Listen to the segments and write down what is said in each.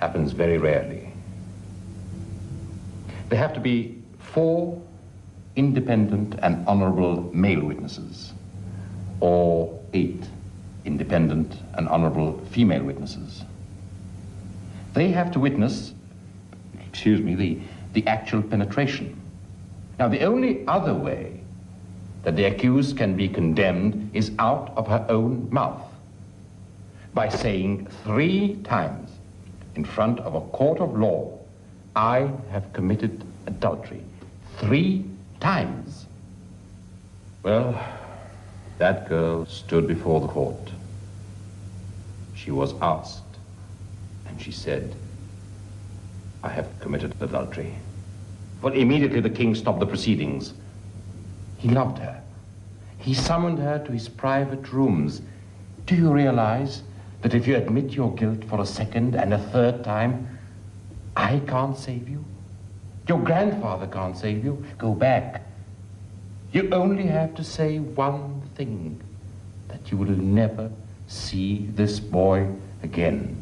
happens very rarely. There have to be 4 independent and honorable male witnesses, or 8 independent and honorable female witnesses. They have to witness, the actual penetration. Now, the only other way that the accused can be condemned is out of her own mouth, by saying 3 times in front of a court of law, I have committed adultery. 3 times. Well, that girl stood before the court. She was asked, and she said, I have committed adultery. Well, immediately the king stopped the proceedings. He loved her. He summoned her to his private rooms. Do you realize that if you admit your guilt for a second and a third time, I can't save you? Your grandfather can't save you. Go back. You only have to say one thing, that you will never see this boy again.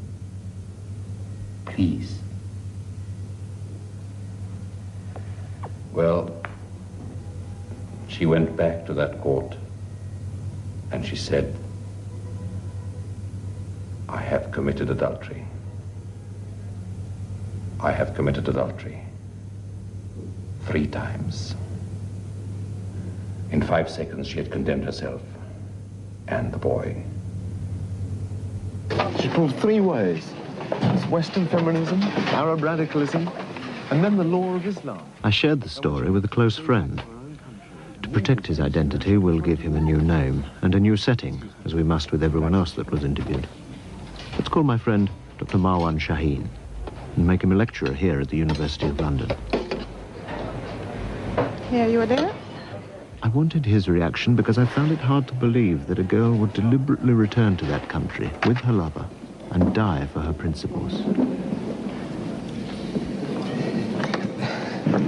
Please. Well, she went back to that court and she said, I have committed adultery. I have committed adultery 3 times. In 5 seconds, she had condemned herself and the boy. She pulled 3 ways. It's Western feminism, Arab radicalism, and then the law of Islam. I shared the story with a close friend. To protect his identity, we'll give him a new name and a new setting, as we must with everyone else that was interviewed. Let's call my friend Dr. Marwan Shaheen and make him a lecturer here at the University of London. Yeah, you were there? I wanted his reaction because I found it hard to believe that a girl would deliberately return to that country with her lover and die for her principles.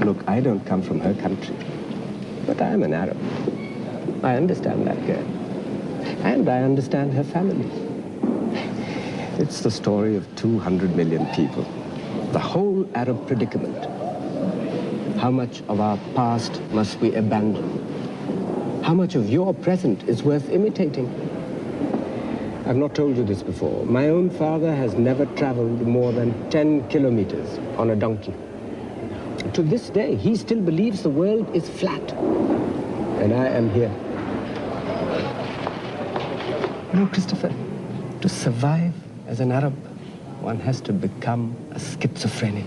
Look, I don't come from her country, but I am an Arab. I understand that girl, and I understand her family. It's the story of 200 million people, the whole Arab predicament. How much of our past must we abandon? How much of your present is worth imitating? I've not told you this before. My own father has never traveled more than 10 kilometers on a donkey. To this day, he still believes the world is flat. And I am here. You know, Christopher, to survive as an Arab, one has to become a schizophrenic.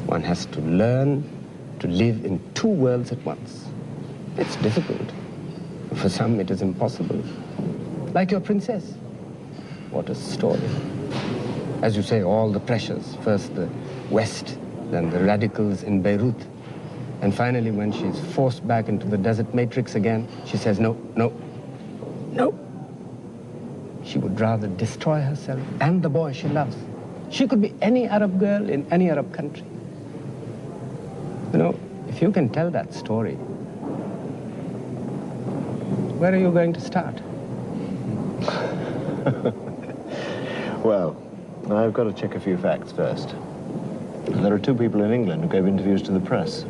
One has to learn to live in 2 worlds at once. It's difficult. For some, it is impossible. Like your princess. What a story. As you say, all the pressures. First the West, then the radicals in Beirut. And finally, when she's forced back into the desert matrix again, she says, no, no, no. She would rather destroy herself and the boy she loves. She could be any Arab girl in any Arab country. You know, if you can tell that story, where are you going to start? Well, I've got to check a few facts first. There are 2 people in England who gave interviews to the press.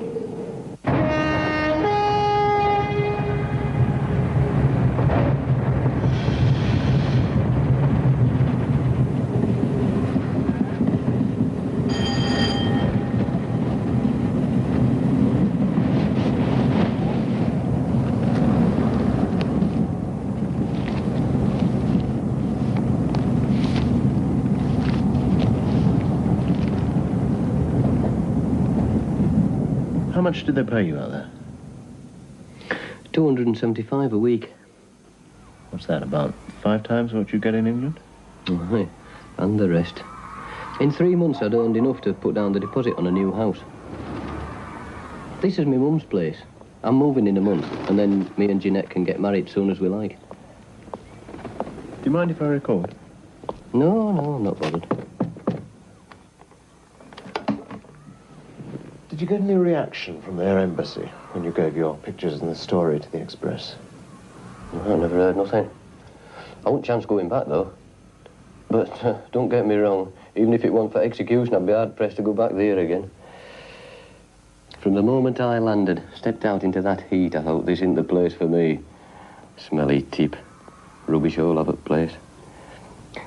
How much did they pay you out there? $275 a week. What's that, about 5 times what you get in England? Aye, and the rest. In 3 months, I'd earned enough to put down the deposit on a new house. This is my mum's place. I'm moving in a month, and then me and Jeanette can get married soon as we like. Do you mind if I record? No, I'm not bothered. Did you get any reaction from their embassy when you gave your pictures and the story to the Express? No, I never heard nothing. I wouldn't chance going back, though. But don't get me wrong, even if it weren't for execution, I'd be hard-pressed to go back there again. From the moment I landed, stepped out into that heat, I thought, this isn't the place for me. Smelly tip. Rubbish all over the place.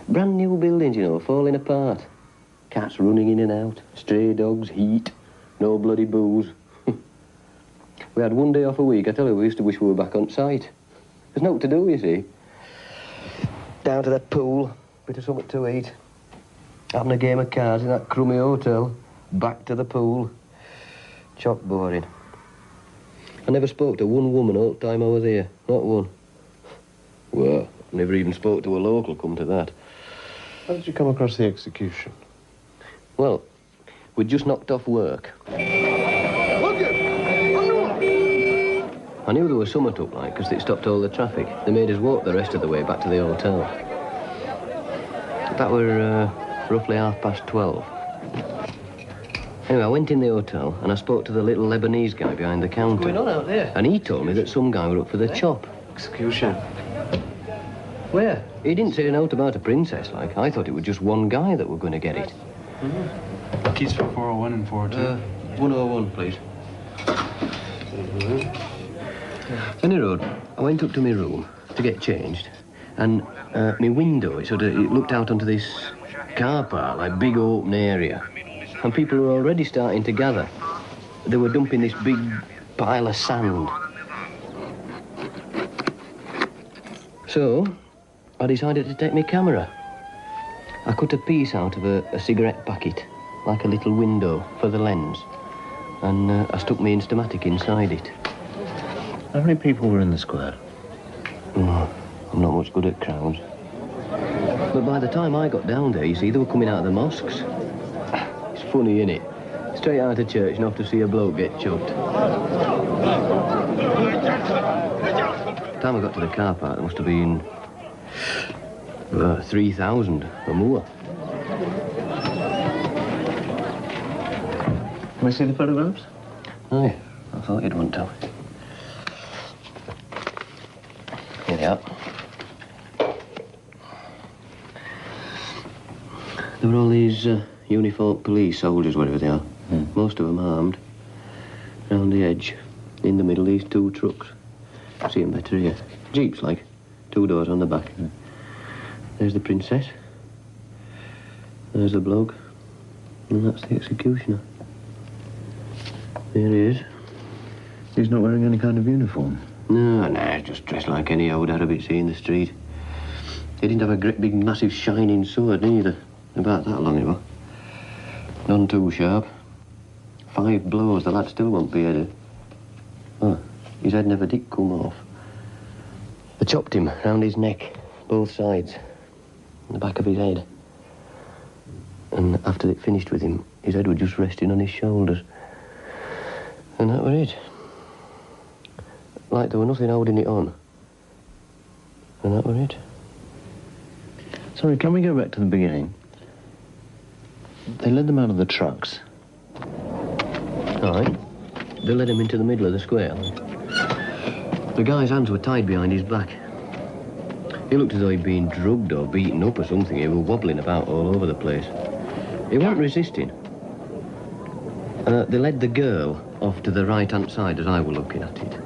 Brand new buildings, you know, falling apart. Cats running in and out. Stray dogs, heat. No bloody booze. We had one day off a week. I tell you, we used to wish we were back on site. There's nothing to do, you see. Down to that pool, bit of something to eat. Having a game of cards in that crummy hotel. Back to the pool. Chock boring. I never spoke to one woman all the time I was here. Not one. Well, never even spoke to a local, come to that. How did you come across the execution? Well, we'd just knocked off work. I knew there was something up, like, because it stopped all the traffic. They made us walk the rest of the way back to the hotel. That were roughly 12:30. Anyway, I went in the hotel and I spoke to the little Lebanese guy behind the counter. What's going on out there? And he told me that some guy were up for the chop. Execution. Where? He didn't say a note about a princess, like. I thought it was just one guy that were going to get it. Keys for 401 and 402. 101, please. Any road, I went up to my room to get changed, and my window, it looked out onto this car park, like big open area, and people were already starting to gather. They were dumping this big pile of sand. So, I decided to take my camera. I cut a piece out of a cigarette packet, like a little window for the lens, and I stuck my Instamatic inside it. How many people were in the square? Oh, I'm not much good at crowds. But by the time I got down there, you see, they were coming out of the mosques. It's funny, innit? Straight out of church and off to see a bloke get chucked. By the time I got to the car park, there must have been 3,000 or more. Can we see the photographs? Aye, I thought you'd want to. Here they are. There were all these uniformed police soldiers, whatever they are. Most of them armed. Round the edge, in the middle, these two trucks. See them better here. Jeeps, like. 2 doors on the back. There's the princess. There's the bloke. And that's the executioner. There he is. He's not wearing any kind of uniform? No, he's just dressed like any old Arab you'd see in the street. He didn't have a great big massive shining sword neither. About that long it was. None too sharp. 5 blows, the lad still won't be headed. Oh, his head never did come off. They chopped him round his neck, both sides, the back of his head. And after they'd finished with him, his head was just resting on his shoulders. And that was it. Like there was nothing holding it on. And that was it. Sorry, can we go back to the beginning? They led them out of the trucks. All right. They led him into the middle of the square. The guy's hands were tied behind his back. He looked as though he'd been drugged or beaten up or something. He was wobbling about all over the place. He wasn't resisting. They led the girl off to the right-hand side as I were looking at it.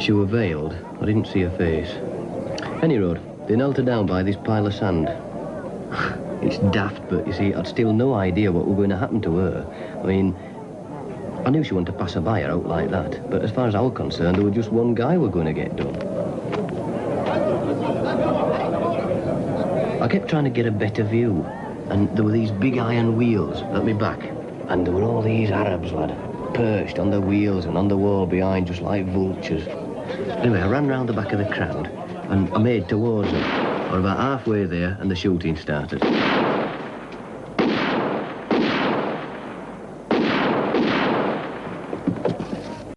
She was veiled. I didn't see her face. Any road, they knelt her down by this pile of sand. It's daft, but you see, I'd still no idea what was going to happen to her. I mean, I knew she wanted to pass a buyer out like that, but as far as I was concerned, there was just one guy were going to get done. I kept trying to get a better view, and there were these big iron wheels at my back, and there were all these Arabs, lad, perched on the wheels and on the wall behind, just like vultures. Anyway, I ran round the back of the crowd, and I made towards them. We're about halfway there, and the shooting started.